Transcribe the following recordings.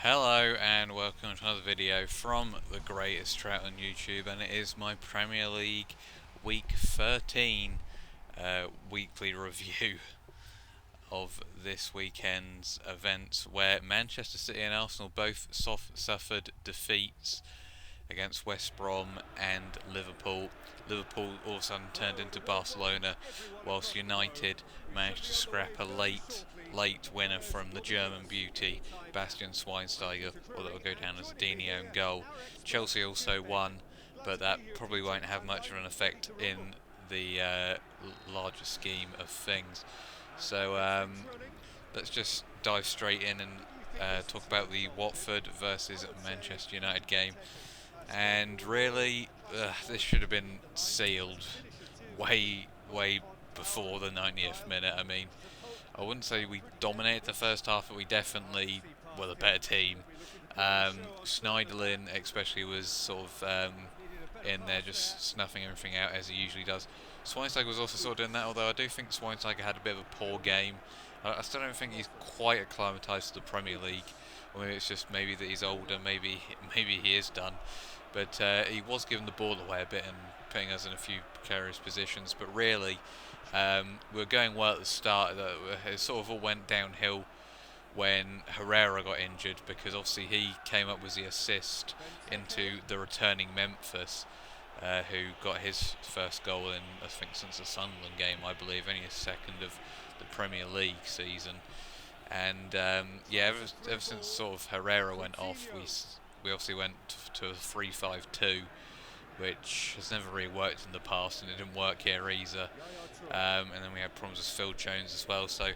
Hello and welcome to another video from the greatest trout on YouTube, and it is my Premier League Week 13 weekly review of this weekend's events, where Manchester City and Arsenal both suffered defeats against West Brom and Liverpool. Liverpool all of a sudden turned into Barcelona, whilst United managed to scrap a late winner from the German beauty Bastian Schweinsteiger, although it will go down as a Dini own goal. Chelsea also won, but that probably won't have much of an effect in the larger scheme of things. So let's just dive straight in and talk about the Watford versus Manchester United game. And really, this should have been sealed way before the 90th minute. I mean, I wouldn't say we dominated the first half, but we definitely were the better team. Schneiderlin especially was sort of in there just snuffing everything out as he usually does. Schweinsteiger was also sort of doing that, although I do think Schweinsteiger had a bit of a poor game. I still don't think he's quite acclimatised to the Premier League. Or maybe it's just maybe that he's older, maybe he is done. But he was giving the ball away a bit and putting us in a few precarious positions. But really, we were going well at the start. It sort of all went downhill when Herrera got injured, because obviously he came up with the assist into the returning Memphis, who got his first goal in, I think, since the Sunderland game, I believe, only his second of the Premier League season. And yeah, ever since sort of Herrera went off, we obviously went to a 3-5-2, which has never really worked in the past, and it didn't work here either. And then we had problems with Phil Jones as well, so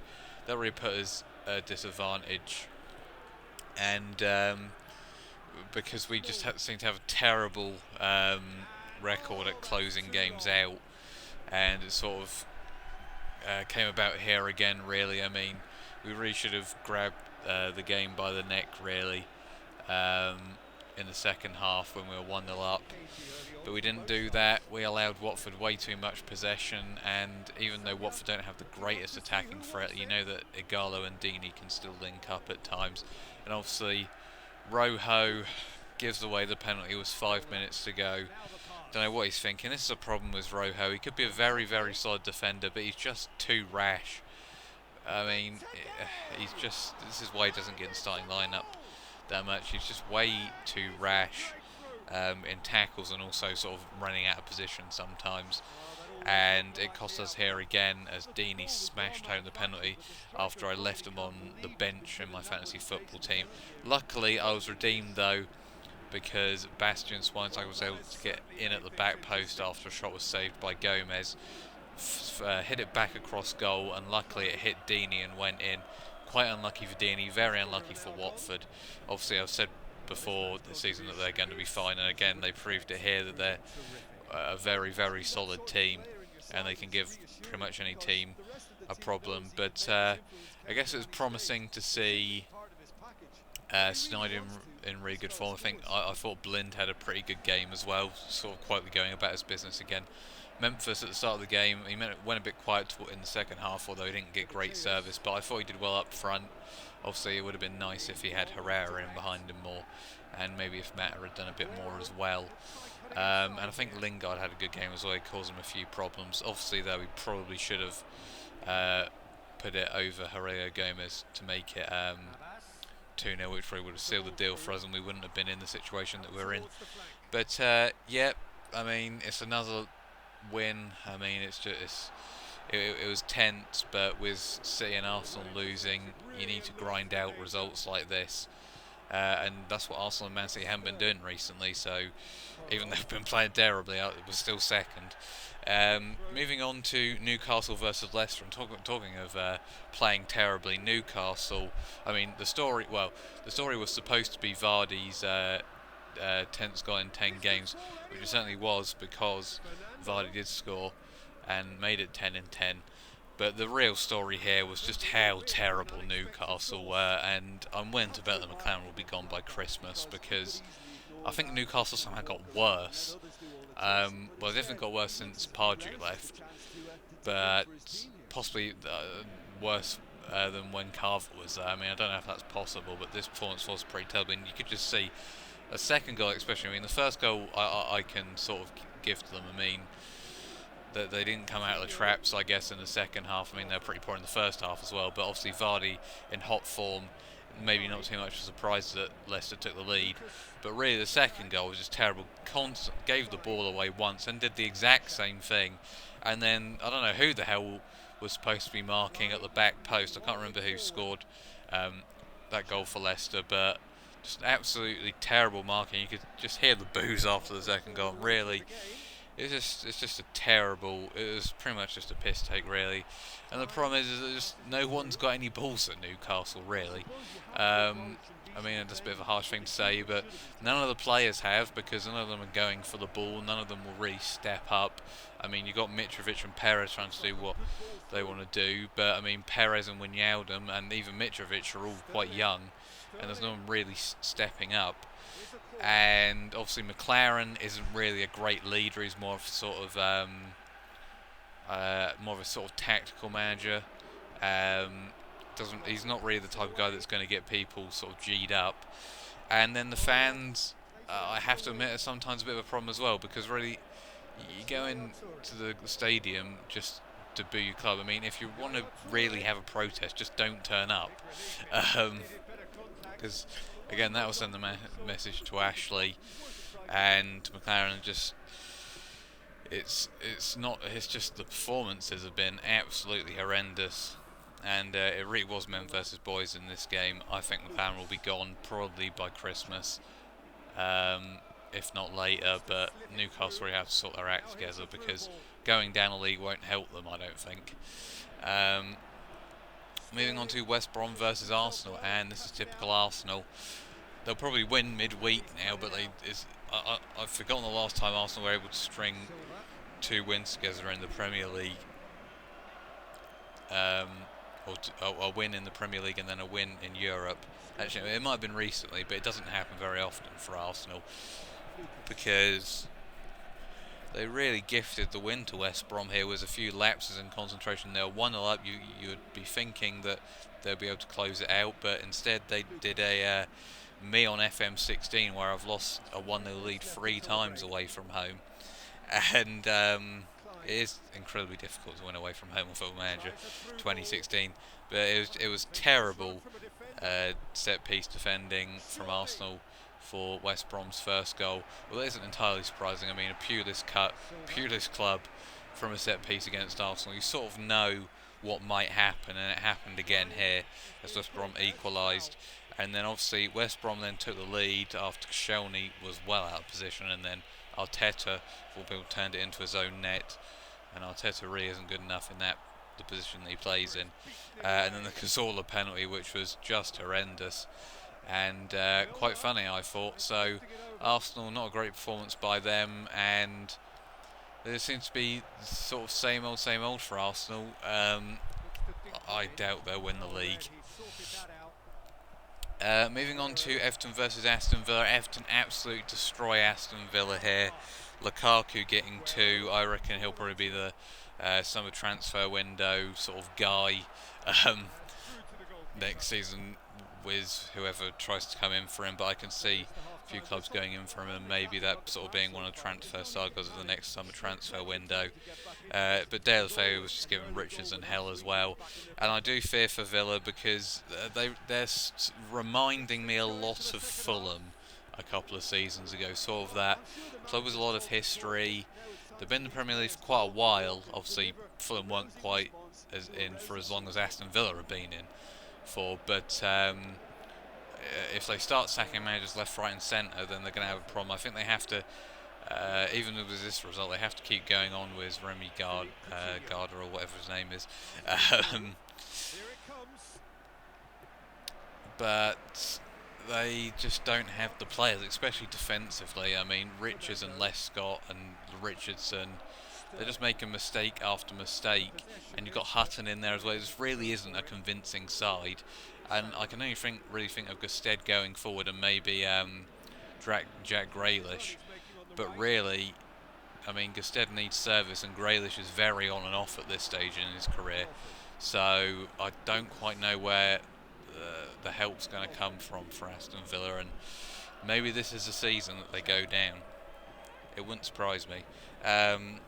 that really put us at a disadvantage. And because we just seem to have a terrible record at closing games out, and it sort of came about here again, really. I mean, we really should have grabbed the game by the neck, really, in the second half when we were 1-0 up. But we didn't do that. We allowed Watford way too much possession, and even though Watford don't have the greatest attacking threat, you know that Igalo and Dini can still link up at times. And obviously, Rojo gives away the penalty with 5 minutes to go. Don't know what he's thinking. This is a problem with Rojo. He could be a very solid defender, but he's just too rash. I mean, this is why he doesn't get in the starting lineup that much. He's just way too rash in tackles, and also sort of running out of position sometimes. And it cost us here again, as Dini smashed home the penalty after I left him on the bench in my fantasy football team. Luckily, I was redeemed though, because Bastian Schweinsteiger was able to get in at the back post after a shot was saved by Gomez. Hit it back across goal, and luckily it hit Dini and went in. Quite unlucky for Dini, very unlucky for Watford. Obviously, I've said before the season that they're going to be fine, and again they proved it here that they're a very solid team, and they can give pretty much any team a problem. But I guess it was promising to see Snyder in really good form. I thought Blind had a pretty good game as well, sort of quietly going about his business again. Memphis at the start of the game, he went a bit quiet in the second half, although he didn't get great service, but I thought he did well up front. Obviously, it would have been nice if he had Herrera in behind him more, and maybe if Mata had done a bit more as well. And I think Lingard had a good game as well. He caused him a few problems. Obviously, though, he probably should have put it over Herrera Gomez to make it 2-0, which probably would have sealed the deal for us, and we wouldn't have been in the situation that we're in. But yeah, I mean, it's another win. I mean, it was tense, but with City and Arsenal losing, you need to grind out results like this, and that's what Arsenal and Man City haven't been doing recently. So even though they've been playing terribly, it was still second. Moving on to Newcastle versus Leicester. And talking of playing terribly, Newcastle. I mean, the story was supposed to be Vardy's 10th goal in 10 games, which it certainly was, because Vardy did score and made it 10 in 10. But the real story here was just how terrible Newcastle were, and I'm willing to bet that McLaren will be gone by Christmas, because I think Newcastle somehow got worse. Well, they definitely got worse since Pardew left, but possibly worse than when Carver was there. I mean, I don't know if that's possible, but this performance was pretty terrible. And you could just see a second goal, especially. I mean, the first goal I can sort of give to them. I mean, that they didn't come out of the traps, I guess, in the second half. I mean, they were pretty poor in the first half as well. But obviously, Vardy in hot form. Maybe not too much of a surprise that Leicester took the lead, but really the second goal was just terrible. Gave the ball away once and did the exact same thing, and then I don't know who the hell was supposed to be marking at the back post. I can't remember who scored that goal for Leicester, but just absolutely terrible marking. You could just hear the boos after the second goal. Really, it's just a terrible. It was pretty much just a piss take, really. And the problem is that just no one's got any balls at Newcastle, really. I mean, that's a bit of a harsh thing to say, but none of the players have, because none of them are going for the ball. None of them will really step up. I mean, you've got Mitrovic and Perez trying to do what they want to do, but I mean, Perez and Wijnaldum and even Mitrovic are all quite young, and there's no one really stepping up. And obviously McLaren isn't really a great leader. He's more of a sort of tactical manager. He's not really the type of guy that's going to get people sort of G'd up. And then the fans, I have to admit, are sometimes a bit of a problem as well, because really you go into the stadium just to boo your club. I mean, if you want to really have a protest, just don't turn up. Because again, that will send the message to Ashley and McLaren. Just it's just the performances have been absolutely horrendous, and it really was men versus boys in this game. I think McLaren will be gone probably by Christmas, if not later. But Newcastle really have to sort their act together, because going down a league won't help them, I don't think. Moving on to West Brom versus Arsenal, and this is typical Arsenal. They'll probably win midweek now, but I've forgotten the last time Arsenal were able to string 2 wins together in the Premier League. Or a win in the Premier League and then a win in Europe. Actually, it might have been recently, but it doesn't happen very often for Arsenal, because they really gifted the win to West Brom here with a few lapses in concentration. They were 1-0 up. You would be thinking that they'll be able to close it out, but instead they did a me on FM16 where I've lost a 1-0 lead 3 times away from home, and it is incredibly difficult to win away from home on Football Manager 2016. But it was terrible set piece defending from Arsenal for West Brom's first goal. Well, that isn't entirely surprising. I mean, a pewless club from a set piece against Arsenal. You sort of know what might happen, and it happened again here as West Brom equalised. And then obviously West Brom then took the lead after Koscielny was well out of position, and then Arteta, for people, turned it into his own net, and Arteta really isn't good enough in the position that he plays in. And then the Cazorla penalty, which was just horrendous and quite funny, I thought. So Arsenal, not a great performance by them, and there seems to be sort of same old for Arsenal. I doubt they'll win the league. Moving on to Everton versus Aston Villa. Everton absolutely destroy Aston Villa here. Lukaku getting 2. I reckon he'll probably be the summer transfer window sort of guy next season with whoever tries to come in for him. But I can see a few clubs going in for him, and maybe that sort of being one of the transfer sagas of the next summer transfer window. But De La Feu was just giving Richardson hell as well, and I do fear for Villa, because they're reminding me a lot of Fulham a couple of seasons ago. Sort of that club with a lot of history. They've been in the Premier League for quite a while. Obviously, Fulham weren't quite in for as long as Aston Villa have been in for, but if they start sacking managers left, right and centre, then they're going to have a problem. I think they have to, even with this result, they have to keep going on with Remy Gardner or whatever his name is. But they just don't have the players, especially defensively. I mean, Richards and Lescott and Richardson, they're just making mistake after mistake, and you've got Hutton in there as well. This really isn't a convincing side, and I can only really think of Gusted going forward, and maybe Jack Grealish. But really, I mean, Gusted needs service, and Grealish is very on and off at this stage in his career. So I don't quite know where the help's going to come from for Aston Villa, and maybe this is the season that they go down. It wouldn't surprise me. Um,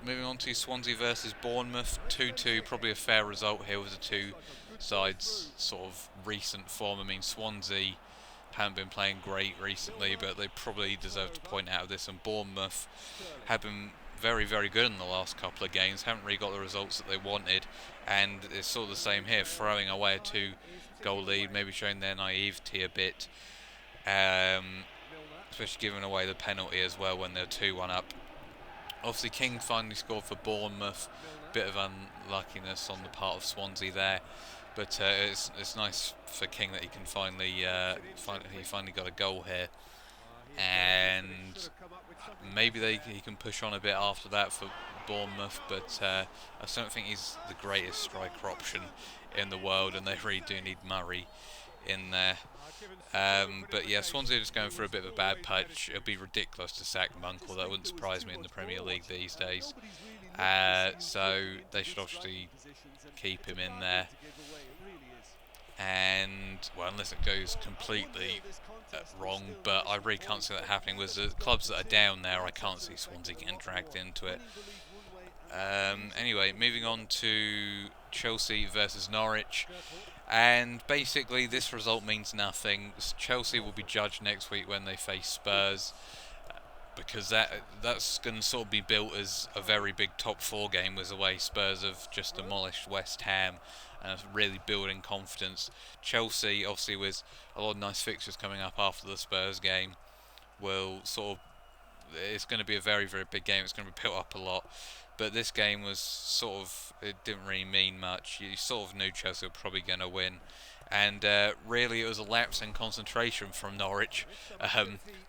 Moving on to Swansea versus Bournemouth, 2-2, probably a fair result here with the two sides' sort of recent form. I mean, Swansea haven't been playing great recently, but they probably deserve to point out of this. And Bournemouth have been very, very good in the last couple of games, haven't really got the results that they wanted, and it's sort of the same here, throwing away a 2-goal lead, maybe showing their naivety a bit, especially giving away the penalty as well when they're 2-1 up. Obviously, King finally scored for Bournemouth. Bit of unluckiness on the part of Swansea there, but it's nice for King that he can finally he finally got a goal here, and maybe he can push on a bit after that for Bournemouth. But I still don't think he's the greatest striker option in the world, and they really do need Murray in there. But yeah, Swansea are just going for a bit of a bad patch. It'd be ridiculous to sack Monk, although it wouldn't surprise me in the Premier League these days. So they should obviously keep him in there. And, well, unless it goes completely wrong, but I really can't see that happening. With the clubs that are down there, I can't see Swansea getting dragged into it. Anyway, moving on to Chelsea versus Norwich. And basically, this result means nothing. Chelsea will be judged next week when they face Spurs, because that's going to sort of be built as a very big top four game, with the way Spurs have just demolished West Ham and really building confidence. Chelsea, obviously, with a lot of nice fixtures coming up after the Spurs game, will sort of, it's going to be a very, very big game. It's going to be built up a lot. But this game was sort of, it didn't really mean much. You sort of knew Chelsea were probably going to win. And really it was a lapse in concentration from Norwich.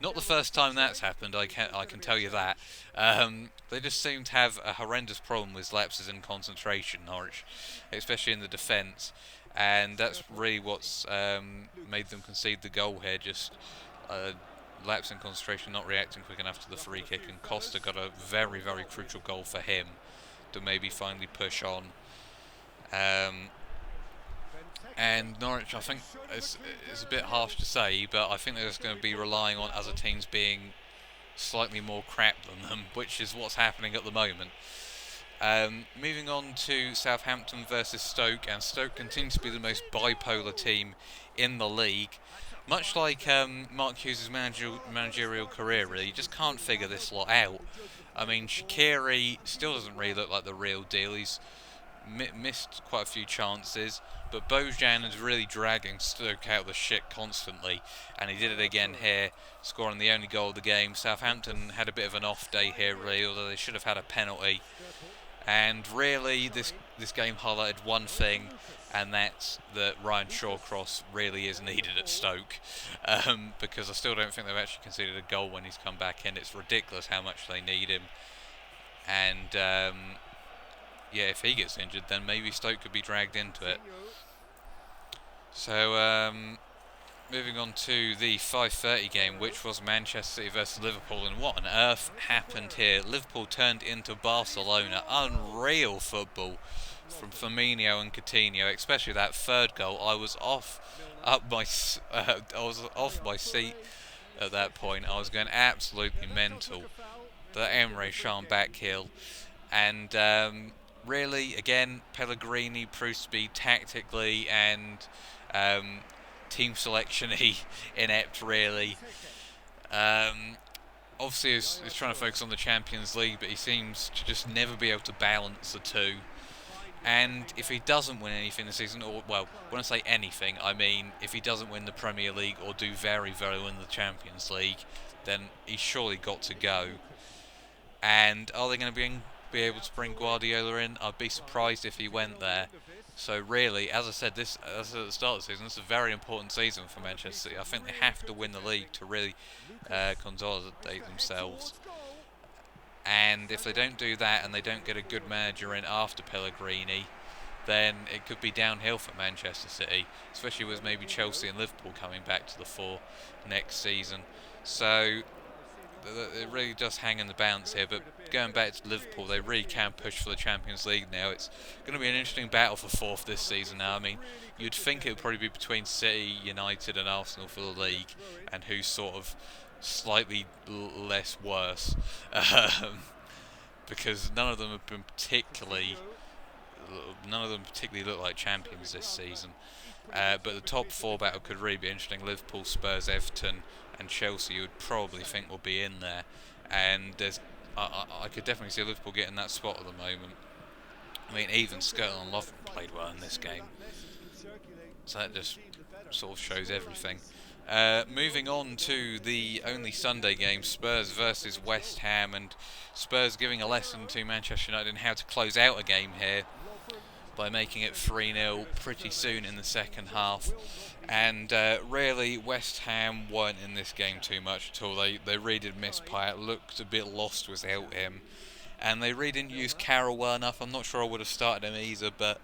Not the first time that's happened, I can tell you that. They just seem to have a horrendous problem with lapses in concentration, Norwich, especially in the defence. And that's really what's made them concede the goal here, just lapse in concentration, not reacting quick enough to the free kick, and Costa got a very, very crucial goal for him to maybe finally push on. And Norwich, I think it's a bit harsh to say, but I think they're just going to be relying on other teams being slightly more crap than them, which is what's happening at the moment. Moving on to Southampton versus Stoke, and Stoke continues to be the most bipolar team in the league. Much like Mark Hughes' managerial career, really, you just can't figure this lot out. I mean, Shaqiri still doesn't really look like the real deal. He's missed quite a few chances, but Bojan is really dragging Stoke out of the shit constantly, and he did it again here, scoring the only goal of the game. Southampton had a bit of an off day here, really, although they should have had a penalty. And really, this game highlighted one thing, and that's that Ryan Shawcross really is needed at Stoke, because I still don't think they've actually conceded a goal when he's come back in. It's ridiculous how much they need him, and yeah, if he gets injured, then maybe Stoke could be dragged into it. So moving on to the 5:30 game, which was Manchester City versus Liverpool, and what on earth happened here? Liverpool turned into Barcelona. Unreal football from Firmino and Coutinho, especially that third goal. I was off my seat at that point. I was going absolutely mental. The Emre Can back heel, and really, again, Pellegrini proved to be tactically and team selection-y inept, really. Obviously, he's trying to focus on the Champions League, but he seems to just never be able to balance the two. And if he doesn't win anything this season, or, well, when I say anything, I mean if he doesn't win the Premier League or do very, very well in the Champions League, then he's surely got to go. And are they going to be able to bring Guardiola in? I'd be surprised if he went there. So really, as I said, as at the start of the season, this is a very important season for Manchester City. I think they have to win the league to really consolidate themselves. And if they don't do that and they don't get a good manager in after Pellegrini, then it could be downhill for Manchester City, especially with maybe Chelsea and Liverpool coming back to the fore next season. So it really does hang in the balance here. But going back to Liverpool, they really can push for the Champions League now. It's going to be an interesting battle for fourth this season now. I mean, you'd think it would probably be between City, United, and Arsenal for the league, and who's sort of slightly less worse, because none of them particularly look like champions this season. But the top four battle could really be interesting. Liverpool, Spurs, Everton, and Chelsea, you would probably think will be in there. And I could definitely see Liverpool getting that spot at the moment. I mean, even Scotland and Lovren played well in this game, so that just sort of shows everything. Moving on to the only Sunday game, Spurs versus West Ham, and Spurs giving a lesson to Manchester United in how to close out a game here by making it 3-0 pretty soon in the second half. And really, West Ham weren't in this game too much at all. They really did miss Payet, looked a bit lost without him. And they really didn't use Carroll well enough. I'm not sure I would have started him either, but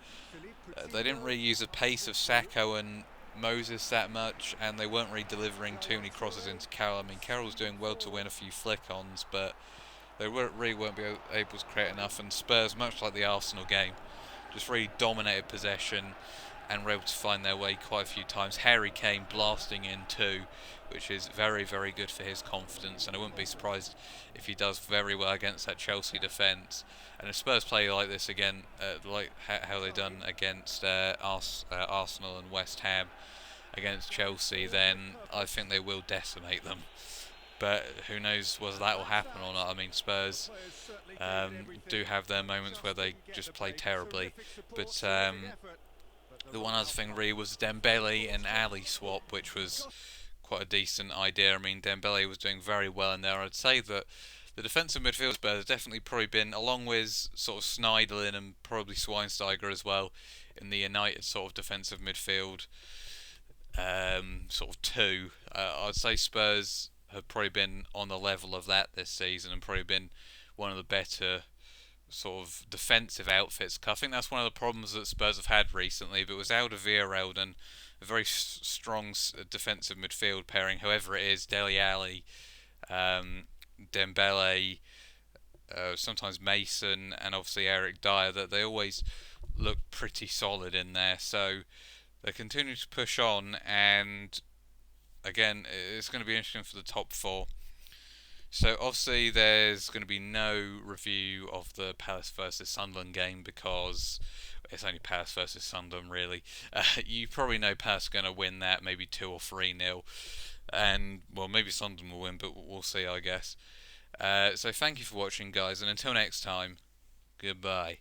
they didn't really use the pace of Sacco and Moses that much, and they weren't really delivering too many crosses into Carroll. I mean, Carroll was doing well to win a few flick-ons, but they really weren't able to create enough. And Spurs, much like the Arsenal game, just really dominated possession and were able to find their way quite a few times. Harry Kane blasting in too, which is very, very good for his confidence, and I wouldn't be surprised if he does very well against that Chelsea defence. And if Spurs play like this again, like how they done against Arsenal and West Ham against Chelsea, then I think they will decimate them. But who knows whether that will happen or not. I mean, Spurs do have their moments where they just play terribly. But the one other thing really was Dembele and Ali swap, which was quite a decent idea. I mean, Dembele was doing very well in there. I'd say that the defensive midfield Spurs has definitely probably been, along with sort of Sneijderlin and probably Schweinsteiger as well, in the United sort of defensive midfield sort of two. I'd say Spurs have probably been on the level of that this season and probably been one of the better sort of defensive outfits. I think that's one of the problems that Spurs have had recently. But it was Alderweireld and a very strong defensive midfield pairing, whoever it is, Dele Alli, Dembele, sometimes Mason, and obviously Eric Dyer, that they always look pretty solid in there. So they continue to push on, and again, it's going to be interesting for the top four. So obviously there's going to be no review of the Palace versus Sunderland game because it's only Palace versus Sunderland really. You probably know Palace are going to win that, maybe 2 or 3-0. And, well, maybe Sunderland will win, but we'll see, I guess. So thank you for watching, guys, and until next time, goodbye.